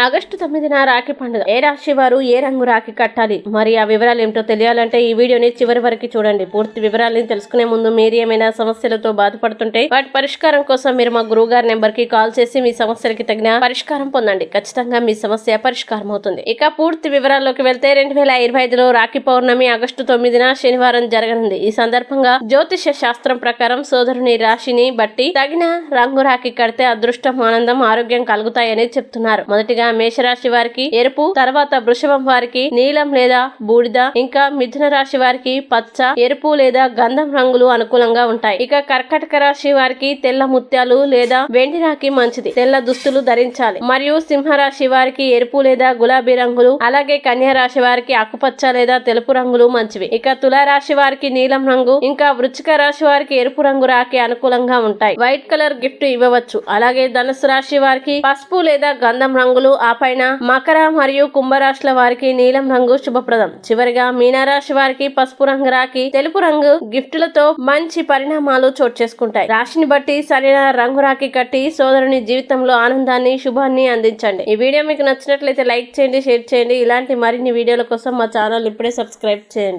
August 9న Rakhi పండుగ. ఏ రాశి వారు ఏ రంగు రాఖీ కట్టాలి, మరి ఆ వివరాలు ఏమిటో తెలియాలంటే ఈ వీడియోని చివరి వరకు చూడండి. పూర్తి వివరాలను తెలుసుకునే ముందు మీరు ఏమైనా సమస్యలతో బాధపడుతుంటే వాటి పరిష్కారం కోసం మీరు మా గురువు గారి నెంబర్ కి కాల్ చేసి మీ సమస్యలకి తగిన పరిష్కారం పొందండి. ఖచ్చితంగా మీ సమస్య పరిష్కారం అవుతుంది. ఇక పూర్తి వివరాల్లోకి వెళ్తే 2025లో రాఖీ పౌర్ణమి ఆగస్టు 9న శనివారం జరగనుంది. ఈ సందర్భంగా జ్యోతిష శాస్త్రం ప్రకారం సోదరుని రాశిని బట్టి తగిన రంగు రాఖీ కడితే అదృష్టం, ఆనందం, ఆరోగ్యం కలుగుతాయని చెప్తున్నారు. మొదటిగా మేషరాశి వారికి ఎరుపు, తర్వాత వృషభం వారికి నీలం లేదా బూడిద, ఇంకా మిథున రాశి వారికి పచ్చ, ఎరుపు లేదా గంధం రంగులు అనుకూలంగా ఉంటాయి. ఇక కర్కాటక రాశి వారికి తెల్ల ముత్యాలు లేదా వెండి రాఖీ మంచిది. తెల్ల దుస్తులు ధరించాలి. మరియు సింహరాశి వారికి ఎరుపు లేదా గులాబీ రంగులు, అలాగే కన్యా రాశి వారికి ఆకుపచ్చ లేదా తెలుపు రంగులు మంచివి. ఇక తులారాశి వారికి నీలం రంగు, ఇంకా వృశ్చిక రాశి వారికి ఎరుపు రంగు రాఖీ అనుకూలంగా ఉంటాయి. వైట్ కలర్ గిఫ్ట్ ఇవ్వవచ్చు. అలాగే ధనుసు రాశి వారికి పసుపు లేదా గంధం రంగులు, ఆ పైన మకర మరియు కుంభరాశుల వారికి నీలం రంగు శుభప్రదం. చివరిగా మీనరాశి వారికి పసుపు రంగు రాఖీ, తెలుపు రంగు గిఫ్టులతో మంచి పరిణామాలు చోటు చేసుకుంటాయి. రాశిని బట్టి సరైన రంగు రాఖీ కట్టి సోదరుని జీవితంలో ఆనందాన్ని, శుభాన్ని అందించండి. ఈ వీడియో మీకు నచ్చినట్లయితే లైక్ చేయండి, షేర్ చేయండి. ఇలాంటి మరిన్ని వీడియోల కోసం మా ఛానల్ ఇప్పుడే సబ్స్క్రైబ్ చేయండి.